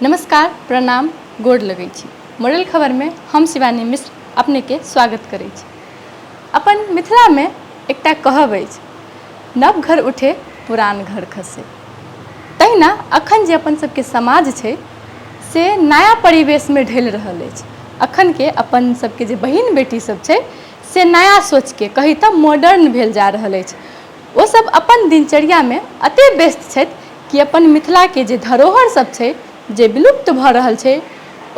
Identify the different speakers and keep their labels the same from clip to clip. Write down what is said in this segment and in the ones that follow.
Speaker 1: नमस्कार, प्रणाम, गोड़ लगै छी। मॉडल खबर में हम शिवानी मिश्र अपने के स्वागत करै छी। अपन मिथिला में एकटा कहब अछि, नव घर उठे पुरान घर खसे। तहिना अखन जे अपन सबके समाज छै से नया परिवेश में ढलि रहल अछि। अखन के अपन सबके जे बहिन बेटी सब छै से नया सोच के कही तऽ मॉडर्न भेल जा रहल अछि। ओ सब अपन दिनचर्या में एते व्यस्त छथि कि अपन मिथिला के जे धरोहर सब छै जे विलुप्त भऽ रहल छै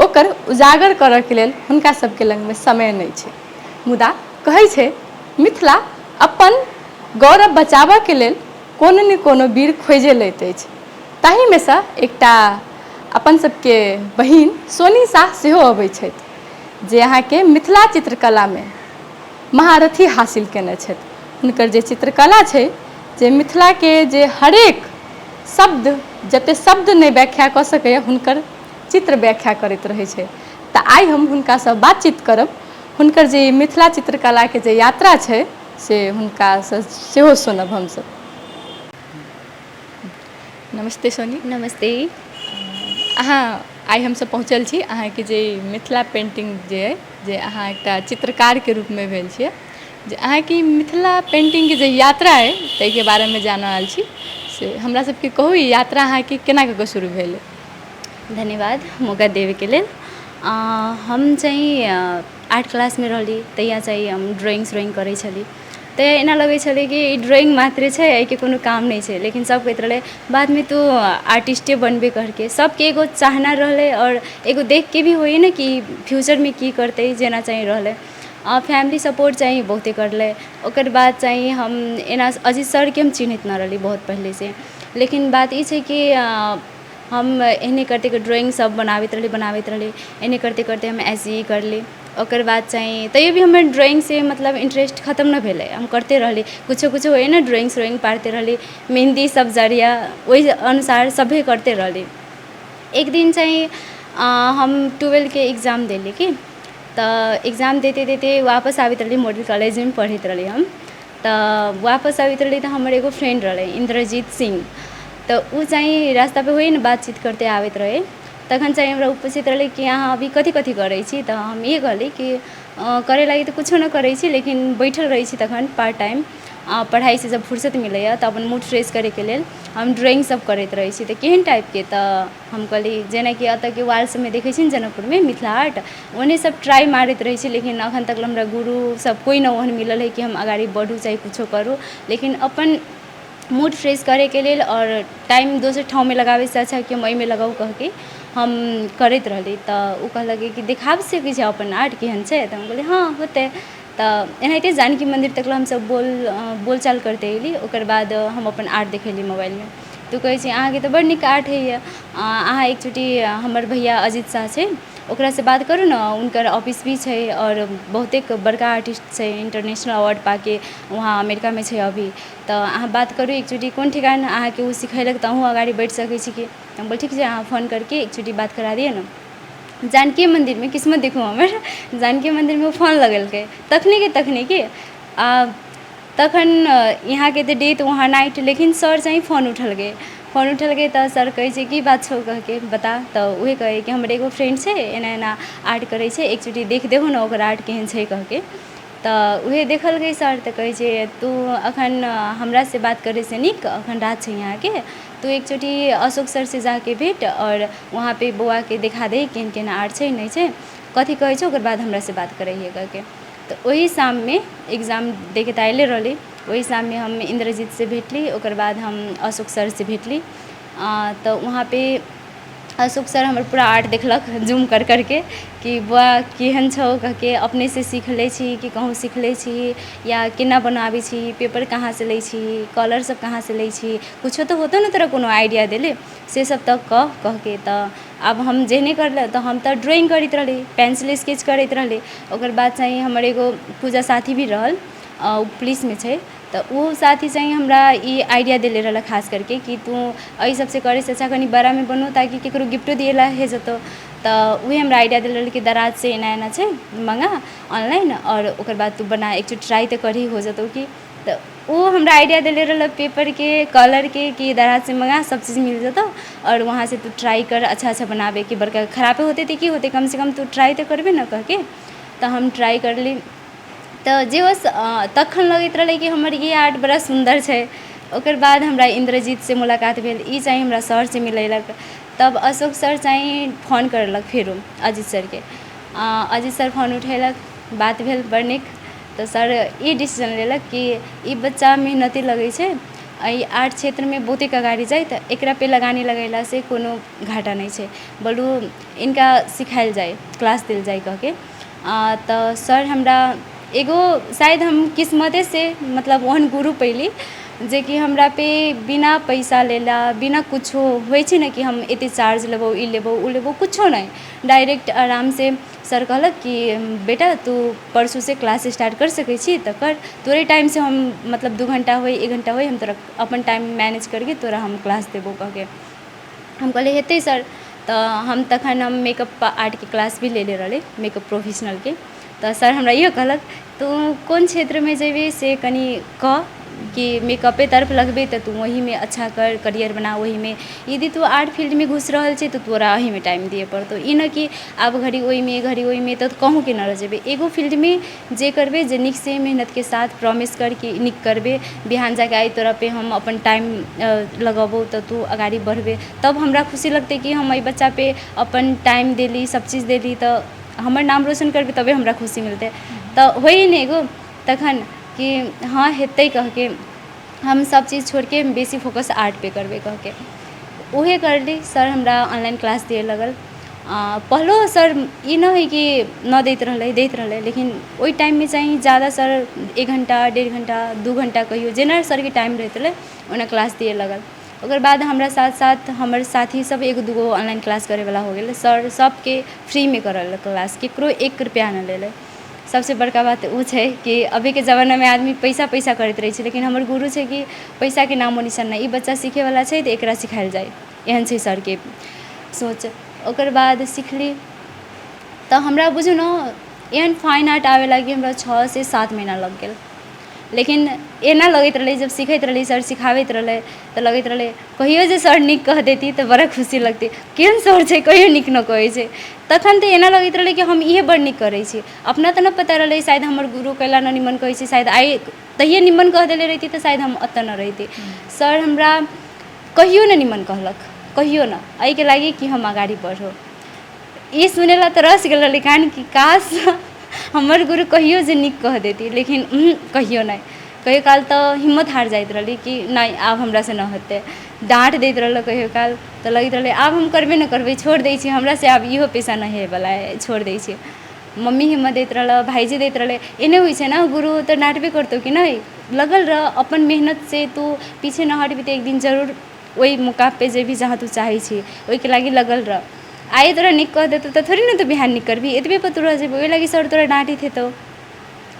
Speaker 1: ओकर उजागर करऽ के लेल हुनका सबके लग में समय नहि छै। मुदा कहै छै मिथिला अपन गौरव बचाबऽ के लेल कोनो ने कोनो वीर खोजे लैत अछि। ताहि में सँ एकटा अपन सबके बहिन सोनी शाह सेहो अबै छथि जे अहाँके मिथिला चित्रकला में महारथी हासिल केने छथि। हुनकर जे चित्रकला छै जे मिथिला के जे हरेक शब्द जते शब्द नहीं व्याख्या कऽ सकैए हुनकर चित्र व्याख्या करैत रहै छै। तऽ आइ हम हुनका सँ बातचीत करब, हुनकर जे मिथिला चित्रकला के जे यात्रा छै से हुनका सँ सेहो सुनब हमसब। नमस्ते सोनी।
Speaker 2: नमस्ते।
Speaker 1: अहाँ आइ हमसब पहुँचल छी अहाँके जे मिथिला पेंटिंग जे अइ जे अहाँ एकटा चित्रकार के रूप में भेल छियै, जे अहाँके मिथिला पेंटिंग के जे यात्रा अइ ताहिके बारे में जानऽ आयल छी से हमरा सबके कहू ई यात्रा अहाँके केना कऽ शुरू भेल अइ?
Speaker 2: धन्यवाद मौका देवे के लेल। हम चाहिँ 8 क्लास में रहली तहिया चाहिँ हम ड्राइंग करै छली। तऽ एना लगै छलै कि ई ड्राइंग मात्रे छै, एहिके कोनो काम नहीं छै। लेकिन सब कहैत रहलै बाद में तू आर्टिस्टे बनबे करके। सबके एगो चाहना रहलै और एगो देख के भी होइए ना कि फ्यूचर में की करतै जेना चाहिँ रहलै। फैमिली सपोर्ट चाहिँ बहुते करलै। ओकर बाद चाहिँ हम एना अजीत सर के हम चिन्हैत ना रहली बहुत पहले से। लेकिन बात ई छै कि हम एहने करते ड्राइंग सब बनाबैत रहली। एहने करते करते हम SE करली। ओकर बाद चाहिँ तैयो भी हमर ड्राइंग से मतलब इंटरेस्ट खत्म न भेलै। हम करते रहली, कुछो कुछो होइए ना ड्राइंग पारते रहली। मेहंदी सब जरिया ओहि अनुसार सभे करते रहली। एक दिन चाहिँ हम 12 के एग्जाम देली कि तऽ एग्जाम देते देते वापस आबैत रहली, मॉडल कॉलेज में पढ़ैत रहली हम। तऽ वापस आबैत रहली तऽ हमर एगो फ्रेंड रहलै इंद्रजीत सिंह। तऽ उ चाहिँ रास्ता पे होइए ना बातचीत करते आबैत रहे। तखन चाहिँ हमरा उ पूछैत रहलै कि अहाँ अभी कथी कथी करै छी? तऽ हम ये कहली कि करे लागी तऽ कुछो न करै छी, लेकिन बैठल रहै छी तखन पार्ट टाइम। पढ़ाई से जब फुर्सत मिलैए तऽ अपन मूड फ्रेश करे के लेल हम ड्राइंग सब करैत रहै छी। तऽ केहन टाइप के? तऽ हम कहली जेनाकि एतऽ के वाल सब में देखै छी जनकपुर में मिथिला हाट, ओहने सब ट्राई मारैत रहै छी। लेकिन अखन तक हमरा गुरु सब कोई न ओहन मिलल है कि हम आगाड़ी बढ़ू चाहे कुछो करू। लेकिन अपन मूड फ्रेश करे के लेल और टाइम दोसर ठाव में लगाबै से अच्छा कि हम एहि में लगाऊ कह के हम करैत रहली। तऽ उ कहलक कि देखाब सकै छै अपन आर्ट केहन छै? तऽ हम कहली हाँ होतै। तऽ एनाहिते जानकी मंदिर तक हमसब बोलचाल करते अयली। ओकर बाद हम अपन आर्ट देखेली मोबाइल में। तऽ कहै छै अहाँके तऽ बड़ नीक आर्ट होइए, अहाँ एकचोटी हमर भैया अजीत शाह छै ओकरा से बात करू ना, उनकर ऑफिस भी छै और बहुते बड़का आर्टिस्ट छै, इंटरनेशनल अवार्ड पाके वहाँ अमेरिका में छै अभी। तऽ अहाँ बात करू एकचोटी कोन ठिकान अहाँके उ सिखेलक तऽ अहूँ अगाड़ी बढ़ि सकै छी कि? हम बोल ठीक छै, अहाँ फोन करके एकचोटी बात करा दिअ ना। जानकी मंदिर में किस्मत देखू हमर, जानकी मंदिर में फोन लगेलकै तखने कि तखन यहाँ के तऽ डेट वहाँ नाइट, लेकिन सर चाहिँ फोन उठलकै तऽ सर कहै छै की बात छौ कह के बता। तऽ उहे कहै कि हमर एगो फ्रेंड छै एना एना आर्ट करै छै, एकचोटी देख देहु ना ओकर आर्ट केहन छै कह के। तऽ उहे देखलकै सर तऽ कहै छै तू अखन हमरा से बात करे से नीक अखन रात छै यहाँ के, तू एकचोटी अशोक सर से जाके भेट और वहाँ पे बौआ के देखा दे केहन केहन आर्ट छै नहीं छै, कथी कहै छै ओकर बाद हमरा से बात करैहे कह के। तऽ ओही शाम में एग्जाम दे के तऽ आइले रहली, ओही शाम में हम इंद्रजीत से भेटली। ओकर बाद हम अशोक सर से भेटली। तऽ वहाँ पे अशोक सर हमर पूरा आर्ट देखलक जूम कर के कि बौआ केहन छौ कह के, अपने से सीखले छी कि कहूँ सीखले छी या केना बनाबै छी, पेपर कहाँ से लै छी, कलर सब कहाँ से लै छी, कुछो तो होतौ ना तोरा कोनो आइडिया देले से सब तऽ कह के। तऽ आब हम जेहने करले तऽ हम तऽ ड्राइंग करैत रहली, पेंसिल स्केच करैत रहली। ओकर बाद चाहिँ हमर एगो पूजा साथी भी रहल, उ पुलिस में छै। तऽ उ साथी चाहिँ हमरा ई आइडिया देले रहल खास करके कि तू एहि सबसे करे से अच्छा कनी बड़ा में बनो ताकि केकरो गिफ्टो दिए ला हे जतो। तऽ उहे हमरा आइडिया देले रहल कि दराज से एना एना छै मंगा ऑनलाइन और ओकर बाद तू बना एकचोटी ट्राई तो करही हो जतौ कि। तो वो हमरा आइडिया दिले रहल पेपर के कलर के कि दराज से मंगा सब चीज़ मिल जतो और वहाँ से तू ट्राई कर अच्छा अच्छा बनावे कि बड़का खराबे होते तो की होते कम से कम तू ट्राई तो करबे न कह के। तो हम ट्राई करली तो जे होस तखन लगैत रहलै कि हमर ये आर्ट बड़ा सुंदर छै। ओकर बाद हमरा इंद्रजीत से मुलाकात भेल, ई चाहिँ हमरा सर से मिलैलक। तब अशोक सर चाहिँ फोन करलक फेरो अजीत सर के, अजीत सर फोन उठेलक, बात भेल बड़ नीक। तो सर ई डिसीजन लेलक कि ई बच्चा मेहनती लगै छै, ई आर्ट क्षेत्र में बहुते अगाड़ी जाए तो एकरा पे लगानी लगैला से कोनो घाटा नहीं छै, बोलू इनका सिखायल जाए क्लास दिल जाए कह के। तो सर हमरा एगो शायद हम किस्मते से मतलब ओहन गुरु पैली जे कि हमरा पे बिना पैसा लेला बिना कुछो होइ छै न कि हम एते चार्ज लेबो ई लेबो उ लेबो कुछो नहीं, डायरेक्ट आराम से सर कहलक कि बेटा तू परसों से क्लास स्टार्ट कर सकै छी तो कर, तोरे टाइम से हम मतलब 2 घंटा होई 1 घंटा होई हम तोरा अपन टाइम मैनेज करके तोरा हम क्लास देबो कह के। हम कहले हेतै सर। तो हम तखन हम मेकअप आर्ट के क्लास भी लेले रहले मेकअप प्रोफेशनल के। तो सर हमरा इहो कहलक तू कौन क्षेत्र में जेबे से कनी कह कि मेकअपे तरफ लगबे तो तू वही में अच्छा कर करियर बना, वही में यदि तू आर्ट फील्ड में घुस रहल छै तो तोरा वही में टाइम दिए पड़तो, ई न कि आब घड़ी वही में घड़ी वही में तो कहूँ के न रह जेबे। एगो फील्ड में जे करबे जे निक से मेहनत के साथ प्रॉमिस कर कि निक करबे, बिहान जाके आई तोरा पे हम अपन टाइम लगबो तो तू अगाड़ी बढ़बे। तब हमरा खुशी लगते कि हम एहि बच्चा पे अपन टाइम देली सब चीज़ देली तो हमर नाम रोशन करबे तबे हमरा खुशी मिलते। तो होई नहीं एगो तखन कि हाँ हेतै कह के हम सब चीज़ छोड़ के बेसी फोकस आर्ट पे करबे कह के उहे करली। सर हमरा ऑनलाइन क्लास दिए लगल। पहलो सर ई न है कि न दैत रहले लेकिन ओई टाइम में चाहिए ज़्यादा सर 1 घंटा 1.5 घंटा 2 घंटा कहियो जेना सर के टाइम रहते रहे ओना क्लास दिए लगल। ओकर बाद हमरा साथ साथ हमर साथी सब 1-2 ऑनलाइन क्लास करे वाला हो गेल। सर सबके फ्री में करल क्लास, केकरो 1 रुपया न लेले। सबसे बड़का बात वो है कि अभी के ज़माना में आदमी पैसा पैसा करते रहे छै, लेकिन हमर गुरु है कि पैसा के नामो निशान नहीं, ई बच्चा सीखे वाला है तो एकरा सिखायल जाए, एहन छै सर के सोच। ओकर बाद सीखली तो हमरा बुझू न एहन फाइन आर्ट आवे लागी हमरा 6 से 7 महीना लग गेल। लेकिन एना लगैत रहलै जब सीखैत रहली सर सिखाबैत रहलै तो लगैत रहलै कहियो जे सर नीक कह देती तो बड़ा खुशी लगती, केहन सर छै कहियो नीक न कहै छै। तखन तो एना लगैत रहलै कि हम इहे बड़ नीक करै छी, अपना तो न पता रहलै शायद हमर गुरु कैला न निमन कहै छै, शायद आइ तहिए निमन कह देले रहती तो शायद हम अतऽ न रहिती। सर हमरा कहियो न निमन कहलक, कहियो न, एहि के लागी कि हम अगाड़ी बढ़ो। ई सुनेला तो रस गेल रहलै कान कि काश हमर गुरु कहियो जे नीक कह देती, लेकिन कहियो नहीं। कहियो काल तो हिम्मत हार जाइत रहली कि नहीं आब हमरा से न होते, डाँट दैत रहल कहियो काल तो लगैत रहलै आब हम करबे न करबै, छोड़ दै छी, हमरा से आब इहो पेशा नहीं है वाला है, छोड़ दै छी। मम्मी हिम्मत दैत रहल, भाईजी दैत रहले। एने होइ छै न गुरु तो डाँटबे करतौ कि नहीं, लगल रह अपन मेहनत से तू पीछे न हटबी तो एक दिन जरूर वही मुकाम पे जेबी जहाँ तू चाहे छी, ओहि के लागी लगल रह। आए तोरा निक कह देतो तो थोड़ी न तो बिहान निक करबी, एतबे पर तोरा जेबो, ओहि लागी सर तोरा डाँटित हेतौ।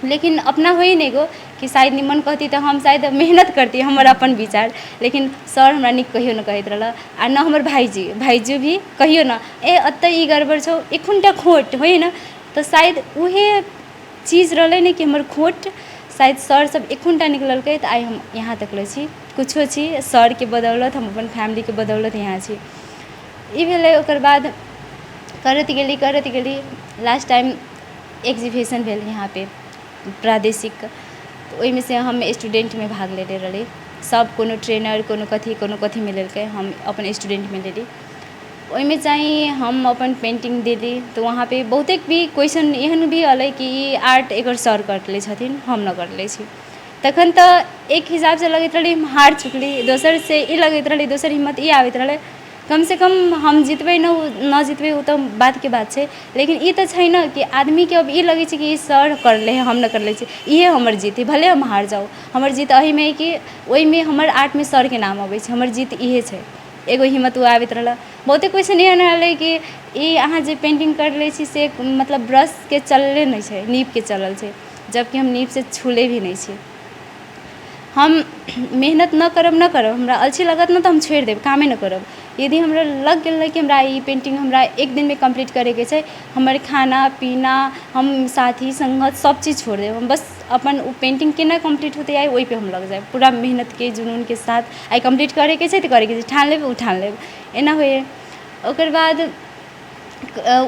Speaker 2: लेकिन अपना होई नहीं गो कि शायद निमन कहती तो हम शायद मेहनत करती, हमर अपन विचार। लेकिन सर हमरा निक कहियो न कहैत रहल, आ न हमर भाईजी भी कहियो न ए अत्ते ई गड़बड़ छौ एखुनटा खोट होइ न, तो शायद उहे चीज़ रहलै न कि हमर खोट शायद सर सब एखुनटा निकललकै तो आइ हम यहाँ तक ले छी, कुछो छी सर के बदौलत, हम अपन फैमिली के बदौलत यहाँ छी। ई भेलै। ओकर बाद करत गेली लास्ट टाइम एग्जीबिशन भेल यहाँ पे प्रादेशिक, तो ओहि में से हम स्टूडेंट में भाग लेले रहली। सब कोनो ट्रेनर कोनो कथी में लेलकै, हम अपन स्टूडेंट में लेली। ओहि में चाहिए हम अपन पेंटिंग देली तो वहाँ पे बहुते भी क्वेश्चन एहन भी अलै कि ई आर्ट एकर सर करले छथिन, हम न करले छी। तखन तो एक हिसाब से लगैत रहली हम हार चुकली, दोसर से ई लगैत रहली, दोसर हिम्मत ई आबैत रहलै कम से कम हम जितबै न जितबै वो तो बात के बात छै, लेकिन ई तो छै न कि आदमी के अब ई लगै छै कि ई सर करले है हम न करले छी, इहे हमर जीत है, भले हम हार जाऊ, हमर जीत एही में है कि ओहि में हमर आर्ट में सर के नाम अबै छै, हमर जीत इहे छै। एगो हिम्मत वो आबैत रहल। बहुते क्वेश्चन एहन रहलै कि ई अहाँ जे पेंटिंग करले छी से मतलब ब्रश के चलले नहीं छै, नीब के चलल छै, जबकि हम नीब से छूले भी नहीं छी। हम मेहनत न करब हमरा अच्छी लगत न तो हम छोड़ देब, कामे न करब, यदि हमरा लग गेल कि हमरा ई पेंटिंग हमरा एक दिन में कंप्लीट करे के छै, हमर खाना पीना हम साथी संगत सब चीज़ छोड़ देब, हम बस अपन उ पेंटिंग केना कंप्लीट होते आई वही पे हम लग जाए पूरा मेहनत के जुनून के साथ। आई कंप्लीट करे के छै तो करे के छै, ठान लेब ठान लेब एना होइए। ओकर बाद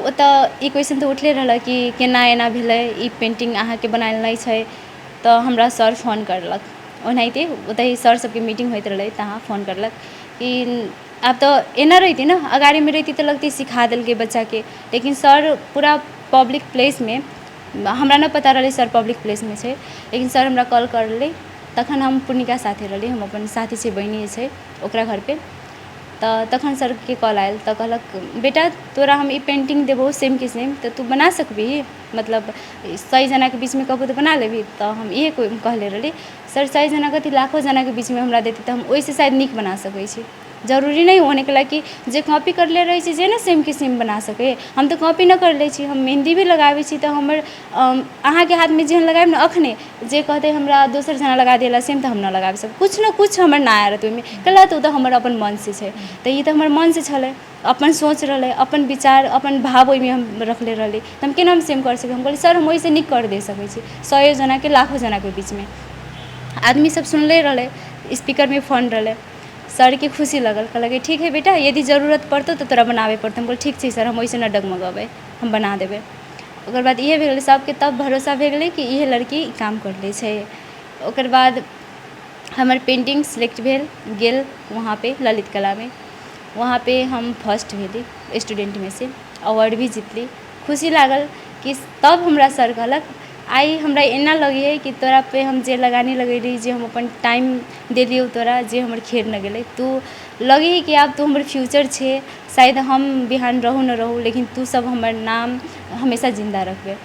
Speaker 2: ओतऽ ई क्वेश्चन तो उठले रहल कि केना एना भेलै, ई पेंटिंग अहाँके बनायल नहीं छै, तो हमरा सर फोन करलक। ओनाहिते ओतहि सर सबके मीटिंग होइत रहलै, तहाँ फोन करलक कि आब तो एना रहिती ना, अगाड़ी में रहिती तो लगती सिखा देलकै बच्चा के, लेकिन सर पूरा पब्लिक प्लेस में, हमरा ना पता रहलै सर पब्लिक प्लेस में छै, लेकिन सर हमरा कॉल करलै। तखन हम पूर्णिका साथे रहली, हम अपन साथी छै बहिनी छै ओकरा घर पे, तो तखन सर के कॉल आयल तो कहलक बेटा तोरा हम ई पेंटिंग देबो सेम के सेम, तो तू बना सकबी, मतलब 100 जना के बीच में कहबो तो बना लेबी। तो हम इहे कहले रहली सर 100 जना कथी लाखों जना के बीच में हमरा देती तो हम ओहिसे शायद नीक बना सकै छी, जरूरी नहीं होने के कि जे कॉपी करले रही छी जे ना सेम के सेम बना सके। हम तो कॉपी न कर ले छी, हम मेहंदी भी लगाबै छी तो हमर अहाँ के हाथ में जेहन लगाएब ना अखने जे कहते हमरा दोसर जना लगा देला सेम तो हम ना लगाबी सब, कुछ ना कुछ हमर ना आयत ओहिमे कहला तो हमर अपन मन से छै, तो ये तो हमर मन से छलै, अपन सोच रहलै, अपन विचार अपन भाव ओहिमे हम रखले रहली, तो हम केना हम सेम कर सके। हम कहली सर हम ओहिसे नीक कर दे सकै छी 100 जना के लाखों जना के बीच में। आदमी सब सुनले रहले, स्पीकर में फोन रहले, सर के खुशी लगल, कहलक ठीक है बेटा यदि जरूरत पड़तौ तो तोरा बनाबे पड़तौ। हम बोल ठीक छै सर हम ओइसे ना डगमगेबै, हम बना देबै। ओकर बाद इहे भे गेलै, सबके तब भरोसा भे गेलै कि इहे लड़की काम कर लै छै। ओकर बाद हमर पेंटिंग सिलेक्ट भेल गेल वहाँ पे ललित कला में, वहाँ पे हम फर्स्ट भेली स्टूडेंट में से, अवार्ड भी जीतली। खुशी लागल कि तब हमरा सर कहलक आई हमरा एना लगे कि तोरा पे हम जे लगानी लगेली, जे हम अपन टाइम देलियौ तोरा, जे हमर खेर न गेलै, तू लगे कि आब तू हमर फ्यूचर छे, शायद हम बिहान रहू न रहू लेकिन तू सब हमर नाम हमेशा जिंदा रखबे।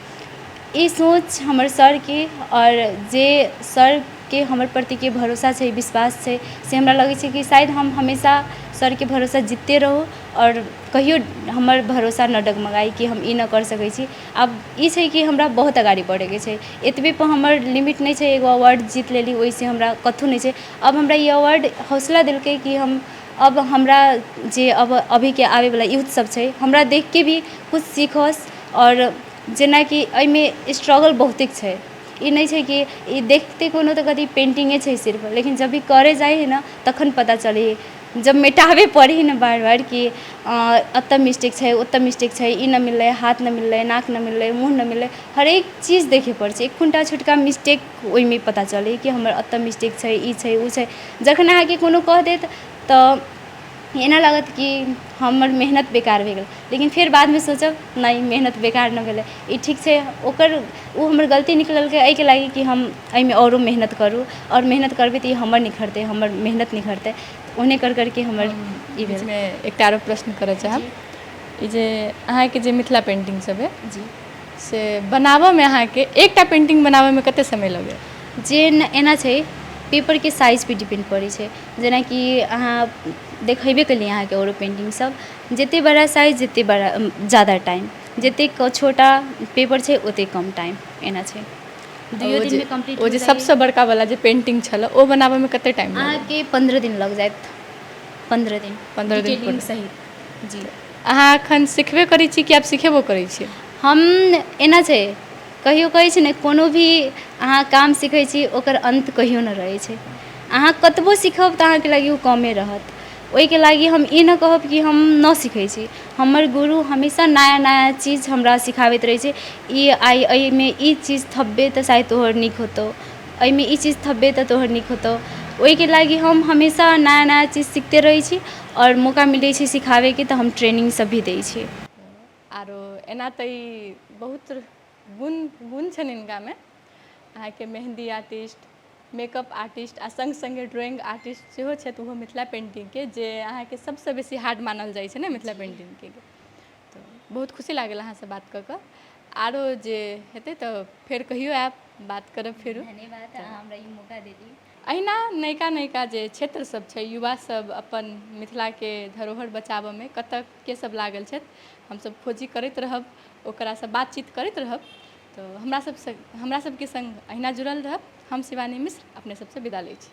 Speaker 2: ई सोच हमर सर के और जे सर के हमर प्रति के भरोसा छै, विश्वास छै, से हमरा लगे छै कि शायद हम हमेशा सर के भरोसा जीतते रहू और कहियो हमर भरोसा न डगमगाई कि हम ई न कर सकै छी। आब ई छै कि हमरा बहुत अगाडि बढ़ेके छै, एतबे पर हमर लिमिट नहीं छै, एगो अवार्ड जीत लेली ओहिसे हमरा कथु नहीं छै। अब हमरा ई अवार्ड हौसला देलकै कि हम अब हमरा जे अब अभी के आवे वाला यूथ सब छै हमरा देख के भी कुछ सीखस, और जेनाकि एहिमे स्ट्रगल बहुतेक छै, ई नहीं छै कि ई देखते कोनो तो कथी पेंटिंगे छै सिर्फ, लेकिन जब भी करे जाए है ना तखन पता चले, जब मेटावे पड़े ना बार बार कि एतऽ मिस्टेक छै ओतऽ मिस्टेक छै, ई न मिललै, हाथ न मिललै, नाक न मिललै, मुँह न मिललै, हरेक चीज देखे पड़े छै। एकटा छोटका मिस्टेक ओहिमे पता चले कि हमर एतऽ मिस्टेक छै, ई छै उ छै। जखन अहाँके कोनो कह देत तऽ एना लागत कि हमर मेहनत बेकार भे गेल, लेकिन फिर बाद में सोचब नहीं मेहनत बेकार न भेलै, ई ठीक छै, ओकर उ हमर गलती निकललकै एहिके लागी कि हम एहिमे औरो मेहनत करू, और मेहनत करबै तऽ ई हमर निखरतै, हमर मेहनत निखरतै। ओहने कर करके हमर ई भेल।
Speaker 1: में एकटा आरो प्रश्न करऽ चाहब, ई जे अहाँके जे मिथिला पेंटिंग सब है
Speaker 2: जी
Speaker 1: से बनाबऽ में अहाँके एकटा पेंटिंग बनाबऽ में कते समय लगे?
Speaker 2: जे एना छै पेपर के साइज पे डिपेंड पड़े छै, जेना कि अहाँ देखेबे कलिए अहाँके औरो पेंटिंग सब, जते बड़ा साइज जते बड़ा ज़्यादा टाइम, जते छोटा पेपर छै ओते कम टाइम, एना छै। दुइयो दिन में कंप्लीट
Speaker 1: ओ जे सबसे बड़का वाला जे पेंटिंग छल ओ बनाबऽ में कते टाइम लगे?
Speaker 2: अहाँके 15 दिन लग जायत, 15 दिन
Speaker 1: 15 दिन
Speaker 2: डिटेलिंग सहित। जी
Speaker 1: अहाँ एखन सिखबे करै छी कि आब सिखेबो करै छी?
Speaker 2: हम एना छै कहियो कहै छै ने कोनो भी अहाँ काम सीखै छी ओकर अंत कहियो न रहै छै, अहाँ कतबो सीखब तऽ अहाँके लागि ओ कमे रहत। ओहिके लागि हम ई न कहब कि हम न सीखै छी, हमर गुरु हमेशा नया नया चीज हमरा सिखाबैत रहै छै। ई आइ एहिमे ई चीज थब्बे तऽ शायद तोहर नीक होतौ, एहिमे ई चीज थब्बे तऽ तोहर नीक होतौ। ओहिके लागि हम हमेशा नया नया चीज सीखते रहै छी, और मौका मिलै छै सिखाबैके तऽ हम ट्रेनिंग सब भी दै छी।
Speaker 1: आरो एना तऽ ई बहुत गुण छनि इनका में, अहाँके मेहंदी आर्टिस्ट, मेकअप आर्टिस्ट आ संग संगे ड्राइंग आर्टिस्ट सेहो छथि ओहो मिथिला पेंटिंग के, जे अहाँके सबसे बेसी हार्ड मानल जाइ छै ने मिथिला पेंटिंग के। तो बहुत खुशी लागल अहाँ से बात कऽ कऽ, आरो जे हेतै तऽ फेर कहियो आयब बात करब फेरो।
Speaker 2: धन्यवाद अहाँ हमरा ई मौका देली।
Speaker 1: अहिना नयका नयका जे क्षेत्र सब छै, युवा सब अपन मिथिला के धरोहर बचाबऽ में कतऽ के सब लागल छथि, हमसब खोजी करैत रहब, ओकरासँ बातचीत करैत रहब। तो हमरा सबके संग अहिना जुड़ल रहब। हम शिवानी मिश्र अपने सबसे विदा लै छी।